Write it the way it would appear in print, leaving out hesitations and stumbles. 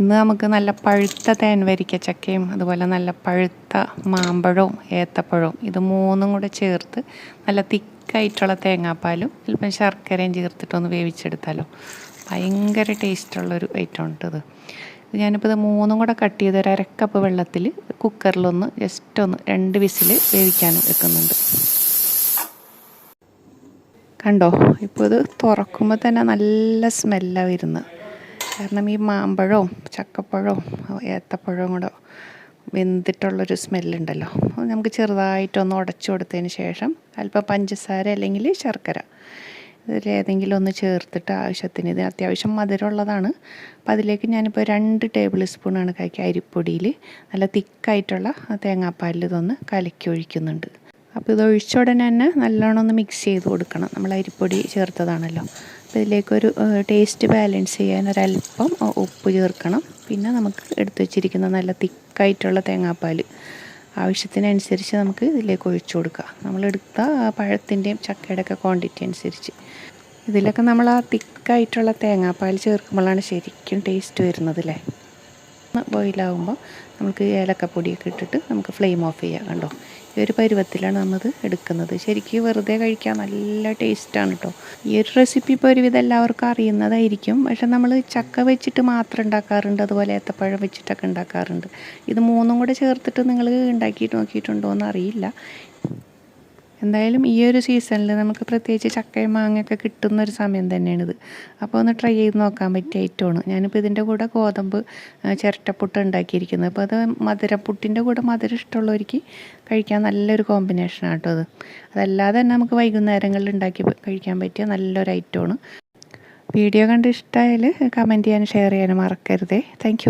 ഇന്ന് നമുക്ക് നല്ല പഴുത്ത തേൻ വരിക്കച്ചക്കയും അതുപോലെ നല്ല പഴുത്ത മാമ്പഴവും ഏത്തപ്പഴവും ഇത് മൂന്നും കൂടെ ചേർത്ത് നല്ല തിക്കായിട്ടുള്ള തേങ്ങാപ്പാലും അല്പം ശർക്കരയും ചേർത്തിട്ടൊന്ന് വേവിച്ചെടുത്താലോ. ഭയങ്കര ടേസ്റ്റുള്ളൊരു ഐറ്റം ഉണ്ട് ഇത്. ഞാനിപ്പോൾ ഇത് മൂന്നും കൂടെ കട്ട് ചെയ്ത് ഒരു അരക്കപ്പ് വെള്ളത്തിൽ കുക്കറിലൊന്ന് ജസ്റ്റ് ഒന്ന് 2 വിസിൽ വേവിക്കാൻ വെക്കുന്നുണ്ട്. കണ്ടോ, ഇപ്പോൾ ഇത് തുറക്കുമ്പോൾ തന്നെ നല്ല സ്മെല്ലാണ് വരുന്നത്. കാരണം ഈ മാമ്പഴവും ചക്കപ്പഴവും ഏത്തപ്പഴവും കൂടെ വെന്തിട്ടുള്ളൊരു സ്മെല്ലുണ്ടല്ലോ. നമുക്ക് ചെറുതായിട്ടൊന്ന് ഉടച്ചു കൊടുത്തതിന് ശേഷം അല്പം പഞ്ചസാര അല്ലെങ്കിൽ ശർക്കര ഇതിലേതെങ്കിലും ഒന്ന് ചേർത്തിട്ട് ആവശ്യത്തിന്, ഇത് അത്യാവശ്യം മധുരമുള്ളതാണ്. അപ്പോൾ അതിലേക്ക് ഞാനിപ്പോൾ 2 ടേബിൾ സ്പൂണാണ് അരിപ്പൊടിയിൽ നല്ല തിക്കായിട്ടുള്ള തേങ്ങാപ്പാലിൽ ഇതൊന്ന് കലക്കി ഒഴിക്കുന്നുണ്ട്. അപ്പോൾ ഇത് ഒഴിച്ച ഉടനെ തന്നെ നല്ലോണം ഒന്ന് മിക്സ് ചെയ്ത് കൊടുക്കണം. നമ്മൾ അരിപ്പൊടി ചേർത്തതാണല്ലോ. അപ്പോൾ ഇതിലേക്കൊരു ടേസ്റ്റ് ബാലൻസ് ചെയ്യാൻ ഒരല്പം ഉപ്പ് ചേർക്കണം. പിന്നെ നമുക്ക് എടുത്തു വച്ചിരിക്കുന്ന നല്ല തിക്കായിട്ടുള്ള തേങ്ങാപ്പാൽ ആവശ്യത്തിനനുസരിച്ച് നമുക്ക് ഇതിലേക്ക് ഒഴിച്ചു കൊടുക്കാം. നമ്മളെടുത്ത പഴത്തിൻ്റെയും ചക്കയുടെ ഒക്കെ ക്വാണ്ടിറ്റി അനുസരിച്ച്. ഇതിലൊക്കെ നമ്മൾ ആ തിക്കായിട്ടുള്ള തേങ്ങാപ്പാൽ ചേർക്കുമ്പോഴാണ് ശരിക്കും ടേസ്റ്റ് വരുന്നത് അല്ലേ. ബോയിലാകുമ്പോൾ നമുക്ക് ഏലക്കപ്പൊടിയൊക്കെ ഇട്ടിട്ട് നമുക്ക് ഫ്ലെയിം ഓഫ് ചെയ്യാം. കണ്ടോ, ഈ ഒരു പരുവത്തിലാണ് നമ്മത് എടുക്കുന്നത്. ശരിക്കും വെറുതെ കഴിക്കാൻ നല്ല ടേസ്റ്റാണ് കേട്ടോ. ഈ ഒരു റെസിപ്പി ഇപ്പോൾ ഒരുവിധം എല്ലാവർക്കും അറിയുന്നതായിരിക്കും. പക്ഷെ നമ്മൾ ചക്ക വെച്ചിട്ട് മാത്രം ഉണ്ടാക്കാറുണ്ട്, അതുപോലെ ഏത്തപ്പഴം വെച്ചിട്ടൊക്കെ ഉണ്ടാക്കാറുണ്ട്. ഇത് മൂന്നും കൂടെ ചേർത്തിട്ട് നിങ്ങൾ ഉണ്ടാക്കിയിട്ട് നോക്കിയിട്ടുണ്ടോ എന്ന് അറിയില്ല. എന്തായാലും ഈ ഒരു സീസണിൽ നമുക്ക് പ്രത്യേകിച്ച് ചക്കയും മാങ്ങയൊക്കെ കിട്ടുന്നൊരു സമയം തന്നെയാണിത്. അപ്പോൾ ഒന്ന് ട്രൈ ചെയ്ത് നോക്കാൻ പറ്റിയ ഐറ്റമാണ്. ഞാനിപ്പോൾ ഇതിൻ്റെ കൂടെ ഗോതമ്പ് ചിരട്ടപ്പുട്ട് ഉണ്ടാക്കിയിരിക്കുന്നത്. അപ്പോൾ അത് മധുരപ്പുട്ടിൻ്റെ കൂടെ മധുരം ഇഷ്ടമുള്ളവർക്ക് കഴിക്കാൻ നല്ലൊരു കോമ്പിനേഷനാണ് കേട്ടോ അത്. അതല്ലാതെ തന്നെ നമുക്ക് വൈകുന്നേരങ്ങളിൽ ഉണ്ടാക്കി കഴിക്കാൻ പറ്റിയ നല്ലൊരു ഐറ്റമാണ്. വീഡിയോ കണ്ട് ഇഷ്ടമായാൽ കമൻറ്റ് ചെയ്യാനും ഷെയർ ചെയ്യാനും മറക്കരുതേ. താങ്ക്